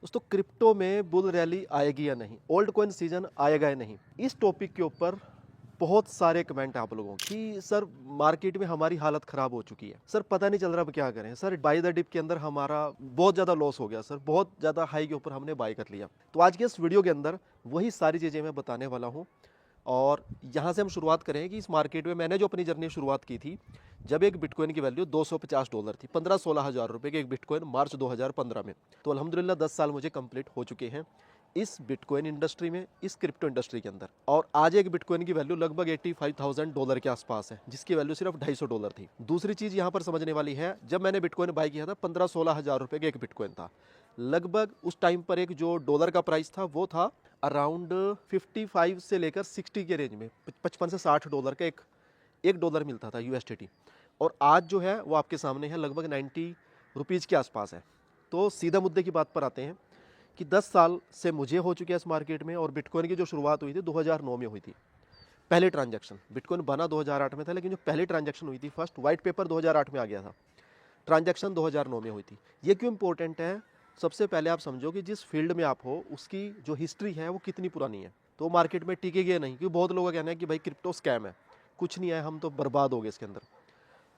दोस्तों क्रिप्टो में bull rally आएगी या नहीं, ओल्ड कॉइन सीजन आएगा या नहीं, इस टॉपिक के ऊपर बहुत सारे कमेंट आप लोगों की सर मार्केट में हमारी हालत खराब हो चुकी है, सर पता नहीं चल रहा अब क्या करें, सर बाय द डिप के अंदर हमारा बहुत ज़्यादा लॉस हो गया, सर बहुत ज़्यादा हाई के ऊपर हमने बाय कर लिया। तो आज के इस वीडियो के अंदर वही सारी चीज़ें मैं बताने वाला हूँ। और यहाँ से हम शुरुआत करें कि इस मार्केट में मैंने जो अपनी जर्नी शुरुआत की थी जब एक बिटकॉइन की वैल्यू $250 थी, 15-16 हज़ार रुपये के एक बिटकॉइन मार्च 2015 में। तो अल्हम्दुलिल्लाह 10 साल मुझे कंप्लीट हो चुके हैं इस बिटकॉइन इंडस्ट्री में, इस क्रिप्टो इंडस्ट्री के अंदर। और आज एक बिटकॉइन की वैल्यू लगभग $85,000 के आसपास है, जिसकी वैल्यू सिर्फ $250 थी। दूसरी चीज़ यहाँ पर समझने वाली है, जब मैंने बिटकॉइन बाई किया था 15-16 हज़ार रुपये का एक बिटकॉइन था। लगभग उस टाइम पर एक जो डॉलर का प्राइस था वो था अराउंड 55 से लेकर 60 के रेंज में, 55 से $60 का एक डॉलर मिलता था USDT। और आज जो है वो आपके सामने है लगभग 90 रुपीज़ के आसपास है। तो सीधा मुद्दे की बात पर आते हैं कि 10 साल से मुझे हो चुके हैं इस मार्केट में, और बिटकॉइन की जो शुरुआत हुई थी 2009 में हुई थी। पहले ट्रांजैक्शन बिटकॉइन बना 2008 में था, लेकिन जो पहली ट्रांजैक्शन हुई थी, फर्स्ट वाइट पेपर 2008 में आ गया था, ट्रांजैक्शन 2009 में हुई थी। ये क्यों इंपॉर्टेंट है? सबसे पहले आप समझो कि जिस फील्ड में आप हो उसकी जो हिस्ट्री है वो कितनी पुरानी है। तो मार्केट में टिकेगी नहीं, क्योंकि बहुत लोगों का कहना है कि भाई क्रिप्टो स्कैम है, कुछ नहीं है, हम तो बर्बाद हो गए इसके अंदर।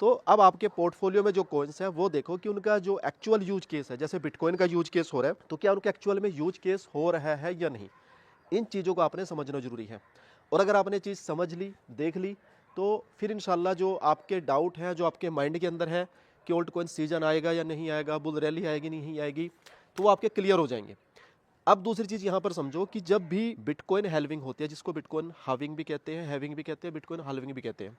तो अब आपके पोर्टफोलियो में जो कॉइन्स है वो देखो कि उनका जो एक्चुअल यूज केस है, जैसे बिटकॉइन का यूज केस हो रहा है, तो क्या उनका एक्चुअल में यूज केस हो रहा है या नहीं। इन चीज़ों को आपने समझना जरूरी है। और अगर आपने चीज़ समझ ली, देख ली, तो फिर इंशाल्लाह जो आपके डाउट है, जो आपके माइंड के अंदर है कि ओल्ड कॉइन सीजन आएगा या नहीं आएगा, बुल रैली आएगी नहीं आएगी, तो वो आपके क्लियर हो जाएंगे। अब दूसरी चीज़ यहाँ पर समझो कि जब भी बिटकॉइन हेल्विंग होती है, जिसको बिटकॉइन हाविंग भी कहते हैं, हैविंग भी कहते हैं, बिटकॉइन हाल्विंग भी कहते हैं,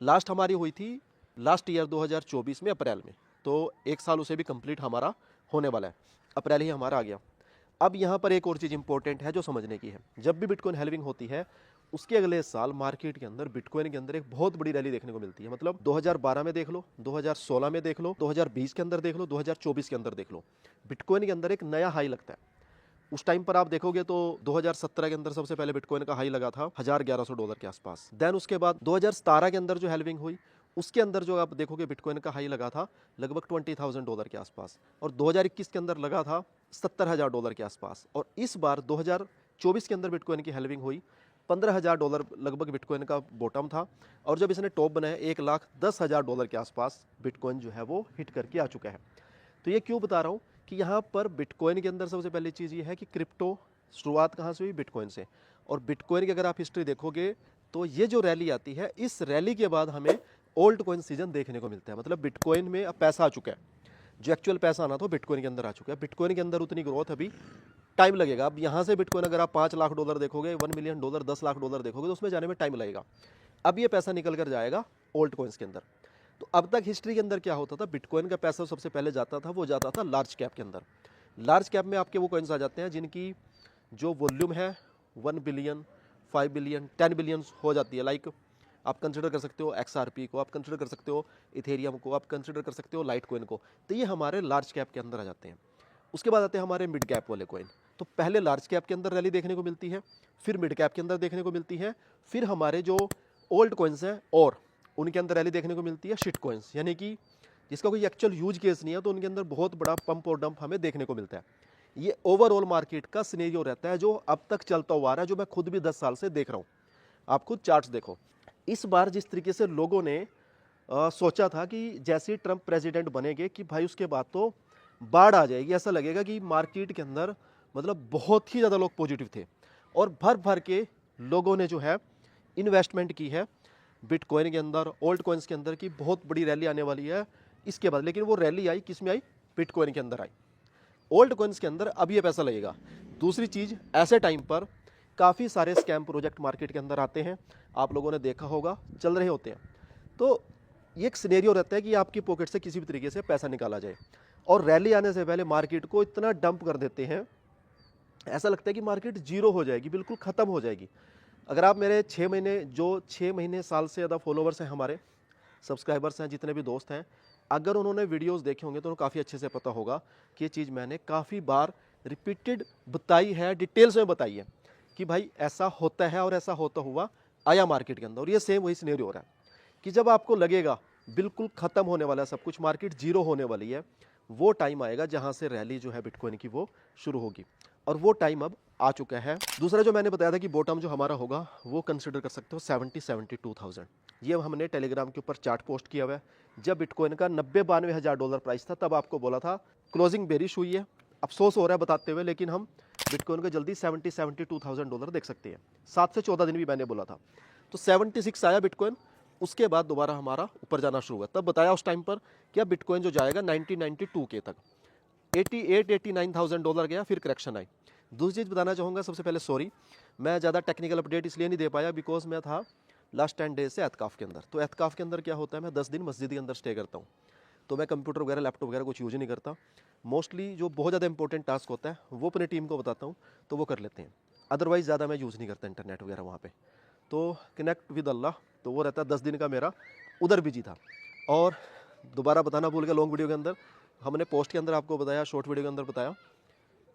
लास्ट हमारी हुई थी लास्ट ईयर 2024 में अप्रैल में। तो एक साल उसे भी कंप्लीट हमारा होने वाला है, अप्रैल ही हमारा आ गया। अब यहाँ पर एक और चीज़ इंपॉर्टेंट है जो समझने की है, जब भी बिटकॉइन हेल्विंग होती है उसके अगले साल मार्केट के अंदर बिटकॉइन के अंदर एक बहुत बड़ी रैली देखने को मिलती है। मतलब 2012 में देख लो, 2016 में देख लो, 2020 के अंदर देख लो, 2024 के अंदर देख लो, बिटकॉइन के अंदर एक नया हाई लगता है। उस टाइम पर आप देखोगे तो 2017 के अंदर सबसे पहले बिटकॉइन का हाई लगा था $1,1100 के आसपास। देन उसके बाद 2017 के अंदर जो हेल्विंग हुई उसके अंदर जो आप देखोगे बिटकॉइन का हाई लगा था लगभग $20,000 के आसपास, और 2021 के अंदर लगा था $70,000 के आसपास। और इस बार 2024 के अंदर बिटकॉइन की हेल्विंग हुई $15,000 लगभग बिटकॉइन का बॉटम था, और जब इसने टॉप बनाया $1,10,000 के आसपास बिटकॉइन जो है वो हिट करके आ चुका है। तो ये क्यों बता रहा हूँ कि यहाँ पर बिटकॉइन के अंदर सबसे पहली चीज़ ये है कि क्रिप्टो शुरुआत कहाँ से हुई? बिटकॉइन से। और बिटकॉइन की अगर आप हिस्ट्री देखोगे तो ये जो रैली आती है, इस रैली के बाद हमें ओल्ड कॉइन सीजन देखने को मिलता है। मतलब बिटकॉइन में अब पैसा आ चुका है, जो एक्चुअल पैसा आना था बिटकॉइन के अंदर आ चुका है। बिटकॉइन के अंदर उतनी ग्रोथ अभी टाइम लगेगा। अब यहाँ से बिटकॉइन अगर आप $5 लाख देखोगे, $1 मिलियन, $10 लाख देखोगे, तो उसमें जाने में टाइम लगेगा। अब ये पैसा निकल कर जाएगा ओल्ड कॉइन्स के अंदर। तो अब तक हिस्ट्री के अंदर क्या होता था, बिटकॉइन का पैसा सबसे पहले जाता था, वो जाता था लार्ज कैप के अंदर। लार्ज कैप में आपके वो कॉइन्स आ जाते हैं जिनकी जो वॉल्यूम है 1 बिलियन, 5 बिलियन, 10 बिलियन हो जाती है। लाइक आप कंसिडर कर सकते हो XRP को, आप कंसिडर कर सकते हो इथेरियम को, आप कंसिडर कर सकते हो लाइट कॉइन को। तो ये हमारे लार्ज कैप के अंदर आ जाते हैं। उसके बाद आते हैं हमारे मिड कैप वाले कॉइन। तो पहले लार्ज कैप के अंदर रैली देखने को मिलती है, फिर मिड कैप के अंदर देखने को मिलती है, फिर हमारे जो ओल्ड कॉइन्स हैं और उनके अंदर रैली देखने को मिलती है शिट कॉइन्स, यानी कि जिसका कोई एक्चुअल यूज केस नहीं है, तो उनके अंदर बहुत बड़ा पंप और डंप हमें देखने को मिलता है। ये ओवरऑल मार्केट का सिनेरियो रहता है जो अब तक चलता हुआ आ रहा है, जो मैं खुद भी 10 साल से देख रहा हूँ। आप खुद चार्ट्स देखो। इस बार जिस तरीके से लोगों ने सोचा था कि जैसे ही ट्रंप प्रेसिडेंट बनेंगे कि भाई उसके बाद तो बाढ़ आ जाएगी, ऐसा लगेगा कि मार्केट के अंदर मतलब बहुत ही ज़्यादा लोग पॉजिटिव थे, और भर भर के लोगों ने जो है इन्वेस्टमेंट की है बिटकॉइन के अंदर, ओल्ड कॉइन्स के अंदर, की बहुत बड़ी रैली आने वाली है इसके बाद। लेकिन वो रैली आई किस में आई? बिटकॉइन के अंदर आई। ओल्ड कॉइन्स के अंदर अब ये पैसा लगेगा। दूसरी चीज़, ऐसे टाइम पर काफ़ी सारे स्कैम प्रोजेक्ट मार्केट के अंदर आते हैं, आप लोगों ने देखा होगा, चल रहे होते हैं। तो ये एक सिनेरियो रहता है कि आपकी पॉकेट से किसी भी तरीके से पैसा निकाला जाए, और रैली आने से पहले मार्केट को इतना डंप कर देते हैं, ऐसा लगता है कि मार्केट जीरो हो जाएगी, बिल्कुल ख़त्म हो जाएगी। अगर आप मेरे 6 महीने, जो 6 महीने साल से ज़्यादा फॉलोवर्स हैं, हमारे सब्सक्राइबर्स हैं, जितने भी दोस्त हैं, अगर उन्होंने वीडियोस देखे होंगे तो उन्हें काफ़ी अच्छे से पता होगा कि ये चीज़ मैंने काफ़ी बार रिपीटेड बताई है, डिटेल्स में बताई है कि भाई ऐसा होता है और ऐसा होता हुआ आया मार्केट के अंदर। और ये सेम वही सिनेरियो हो रहा है कि जब आपको लगेगा बिल्कुल ख़त्म होने वाला है सब कुछ, मार्केट जीरो होने वाली है, वो टाइम आएगा जहां से रैली जो है बिटकॉइन की वो शुरू होगी, और वो टाइम अब आ चुका है। दूसरा जो मैंने बताया था कि बॉटम जो हमारा होगा वो कंसिडर कर सकते हो 72,000। ये हमने टेलीग्राम के ऊपर चार्ट पोस्ट किया हुआ है। जब बिटकॉइन का 92 हज़ार डॉलर प्राइस था तब आपको बोला था क्लोजिंग बेरिश हुई है। अफसोस हो रहा है बताते हुए, लेकिन हम बिटकॉइन को जल्दी 72,000 डॉलर देख सकते हैं। 7 से 14 दिन भी मैंने बोला था। तो 76 आया बिटकॉइन, उसके बाद दोबारा हमारा ऊपर जाना शुरू हुआ। तब बताया उस टाइम पर कि अब बिटकॉइन जो जाएगा 1992 के तक, 88-89,000 डॉलर गया, फिर करेक्शन आई। दूसरी चीज़ बताना चाहूँगा, सबसे पहले सॉरी मैं ज़्यादा टेक्निकल अपडेट इसलिए नहीं दे पाया बिकॉज मैं था लास्ट 10 डेज से एतकाफ़ के अंदर। तो एतकाफ़ के अंदर क्या होता है, मैं 10 दिन मस्जिद के अंदर स्टे करता हूँ, तो मैं कंप्यूटर वगैरह लैपटॉप वगैरह कुछ यूज नहीं करता। मोस्टली जो बहुत ज़्यादा इंपॉर्टेंट टास्क होता है वो अपनी टीम को बताता हूँ तो वो कर लेते हैं, अदरवाइज़ ज़्यादा मैं यूज़ नहीं करता इंटरनेट वगैरह वहाँ पे। तो कनेक्ट विद अल्लाह, तो वो रहता है 10 दिन का मेरा उधर बिजी था। और दोबारा बताना भूल गया, लॉन्ग वीडियो के अंदर हमने पोस्ट के अंदर आपको बताया, शॉर्ट वीडियो के अंदर बताया,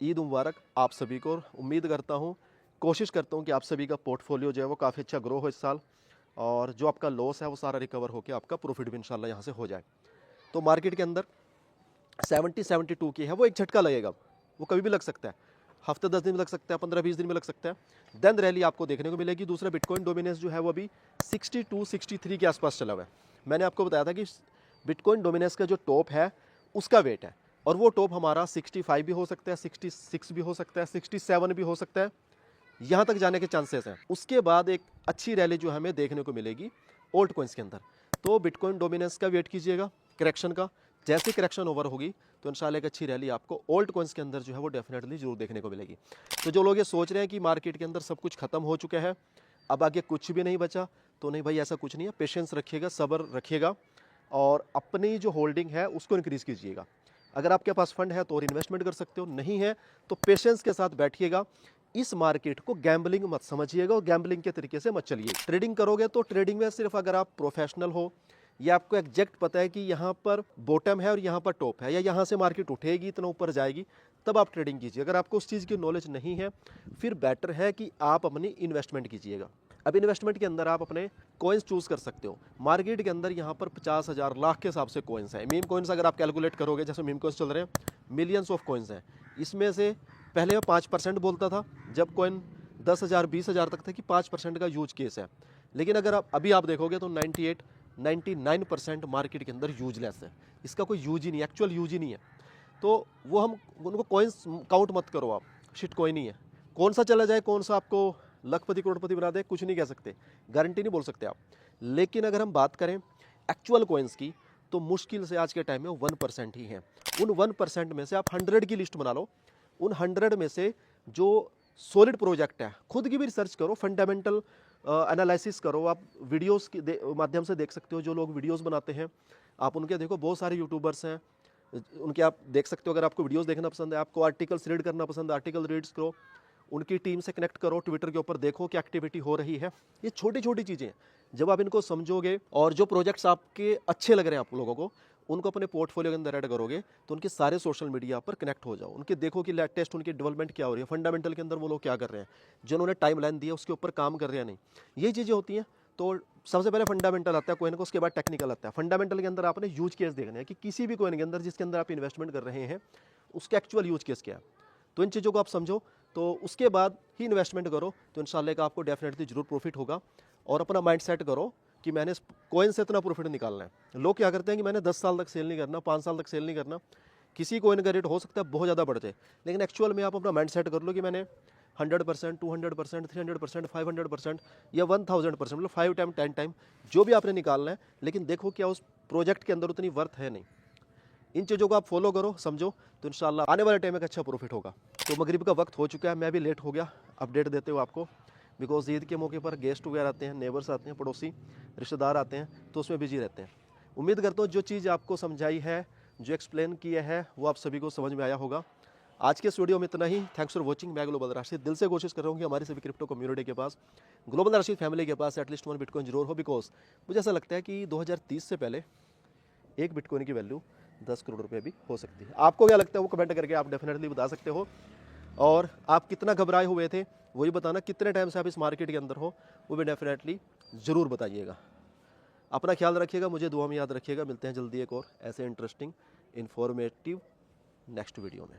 ईद मुबारक आप सभी को। उम्मीद करता हूँ, कोशिश करता हूँ कि आप सभी का पोर्टफोलियो जो है वो काफ़ी अच्छा ग्रो हो इस साल, और जो आपका लॉस है वो सारा रिकवर होकर आपका प्रॉफिट भी इंशाल्लाह यहाँ से हो जाए। तो मार्केट के अंदर 72 की है, वो एक झटका लगेगा, वो कभी भी लग सकता है, हफ्ते 10 दिन में लग सकता है, 15-20 दिन में लग सकता है। देन रैली आपको देखने को मिलेगी। दूसरा बिटकॉइन डोमिनेंस जो है वो अभी 62-63 के आसपास चला हुआ है। मैंने आपको बताया था कि बिटकॉइन डोमिनेंस का जो टॉप है उसका वेट है, और वो टॉप हमारा 65 भी हो सकता है, 66 भी हो सकता है, 67 भी हो सकता है, यहाँ तक जाने के चांसेस हैं। उसके बाद एक अच्छी रैली जो हमें देखने को मिलेगी ओल्ड कॉइन्स के अंदर। तो बिटकॉइन डोमिनेंस का वेट कीजिएगा, करेक्शन का। जैसे करेक्शन ओवर होगी तो इंशाल्लाह एक अच्छी रैली आपको ओल्ड कॉइन्स के अंदर जो है वो डेफिनेटली जरूर देखने को मिलेगी। तो जो लोग ये सोच रहे हैं कि मार्केट के अंदर सब कुछ खत्म हो चुका है, अब आगे कुछ भी नहीं बचा, तो नहीं भाई, ऐसा कुछ नहीं है। पेशेंस रखिएगा, सब्र रखिएगा, और अपनी जो होल्डिंग है उसको इंक्रीज़ कीजिएगा। अगर आपके पास फंड है तो और इन्वेस्टमेंट कर सकते हो, नहीं है तो पेशेंस के साथ बैठिएगा। इस मार्केट को गैम्बलिंग मत समझिएगा और गैम्बलिंग के तरीके से मत चलिए। ट्रेडिंग करोगे तो ट्रेडिंग में सिर्फ अगर आप प्रोफेशनल हो, या आपको एग्जैक्ट पता है कि यहाँ पर बॉटम है और यहाँ पर टॉप है, या यहाँ से मार्केट उठेगी इतना ऊपर जाएगी, तब आप ट्रेडिंग कीजिए। अगर आपको उस चीज़ की नॉलेज नहीं है, फिर बेटर है कि आप अपनी इन्वेस्टमेंट कीजिएगा। अब इन्वेस्टमेंट के अंदर आप अपने कॉइन्स चूज़ कर सकते हो। मार्केट के अंदर यहाँ पर 50,000 लाख के हिसाब से कॉइन्स हैं। मीम कॉइन्स अगर आप कैलकुलेट करोगे, जैसे मीम कॉइन्स चल रहे हैं, मिलियंस ऑफ कॉइन्स हैं। इसमें से पहले मैं 5% बोलता था, जब कॉइन 10,000 20,000 तक था, कि 5% का यूज केस है। लेकिन अगर आप अभी आप देखोगे तो 99% मार्केट के अंदर यूजलेस है, इसका कोई यूज ही नहीं, एक्चुअल यूज ही नहीं है। तो वो हम उनको कॉइन्स काउंट मत करो आप, शिट कॉइन ही है। कौन सा चला जाए, कौन सा आपको लखपति करोड़पति बना दे, कुछ नहीं कह सकते, गारंटी नहीं बोल सकते आप। लेकिन अगर हम बात करें एक्चुअल कॉइन्स की, तो मुश्किल से आज के टाइम में 1% ही है। उन 1% में से आप 100 की लिस्ट बना लो। उन 100 में से जो सॉलिड प्रोजेक्ट है, खुद की भी रिसर्च करो, फंडामेंटल एनालिसिस करो। आप वीडियोस के माध्यम से देख सकते हो, जो लोग वीडियोस बनाते हैं आप उनके देखो, बहुत सारे यूट्यूबर्स हैं उनके, आप देख सकते हो। अगर आपको वीडियोस देखना पसंद है, आपको आर्टिकल्स रीड करना पसंद है, आर्टिकल रीड्स करो, उनकी टीम से कनेक्ट करो, ट्विटर के ऊपर देखो क्या एक्टिविटी हो रही है। ये छोटी छोटी चीज़ें, जब आप इनको समझोगे और जो प्रोजेक्ट्स आपके अच्छे लग रहे हैं आप लोगों को, उनको अपने पोर्टफोलियो के अंदर ऐड करोगे, तो उनके सारे सोशल मीडिया पर कनेक्ट हो जाओ, उनके देखो कि लेटेस्ट उनकी डेवलपमेंट क्या हो रही है, फंडामेंटल के अंदर वो लोग क्या कर रहे हैं, जो उन्होंने टाइम लाइन दी है उसके ऊपर काम कर रहे हैं नहीं, ये चीज़ें होती हैं। तो सबसे पहले फंडामेंटल आता है कोइन को, उसके बाद टेक्निकल आता है। फंडामेंटल के अंदर आपने यूज केस देखना है कि किसी भी कोइन के अंदर जिसके अंदर आप इन्वेस्टमेंट कर रहे हैं उसका एक्चुअल यूज केस क्या है। तो इन चीज़ों को आप समझो, तो उसके बाद ही इन्वेस्टमेंट करो, तो इंशाल्लाह का आपको डेफिनेटली जरूर प्रॉफिट होगा। और अपना माइंड सेट करो कि मैंने कॉइन से इतना प्रॉफिट निकालना है। लोग क्या करते हैं कि मैंने 10 साल तक सेल नहीं करना, 5 साल तक सेल नहीं करना। किसी कॉइन का रेट हो सकता है बहुत ज़्यादा बढ़ जाए, लेकिन एक्चुअल में आप अपना माइंड सेट कर लो कि मैंने 100%, 200%, 300%, 500% या 1000%, मतलब 5 टाइम 10 टाइम जो भी आपने निकालना है, लेकिन देखो क्या उस प्रोजेक्ट के अंदर उतनी वर्थ है नहीं। इन चीज़ों को आप फॉलो करो, समझो, तो इंशाल्लाह आने वाले टाइम में अच्छा प्रॉफिट होगा। तो मगरिब का वक्त हो चुका है, मैं भी लेट हो गया अपडेट देते हुए आपको, बिकॉज ईद के मौके पर गेस्ट वगैरह आते हैं, नेबर्स आते हैं, पड़ोसी रिश्तेदार आते हैं, तो उसमें बिजी रहते हैं। उम्मीद करता हूँ जो चीज़ आपको समझाई है, जो एक्सप्लेन किया है, वो आप सभी को समझ में आया होगा। आज के स्टूडियो में इतना ही। Thanks for watching. मैं ग्लोबल राशिद दिल से कोशिश कर रहा हूँ कि हमारी सभी क्रिप्टो कम्युनिटी के पास, ग्लोबल राशिद फैमिली के पास एटलीस्ट 1 बिटकॉइन जरूर हो, बिकॉज मुझे ऐसा लगता है कि 2030 से पहले एक बिटकॉइन की वैल्यू 10 करोड़ रुपए भी हो सकती है। आपको क्या लगता है वो कमेंट करके आप डेफिनेटली बता सकते हो। और आप कितना घबराए हुए थे वही बताना, कितने टाइम से आप इस मार्केट के अंदर हो वो भी डेफिनेटली ज़रूर बताइएगा। अपना ख्याल रखिएगा, मुझे दुआ में याद रखिएगा। मिलते हैं जल्दी एक और ऐसे इंटरेस्टिंग इंफॉर्मेटिव नेक्स्ट वीडियो में।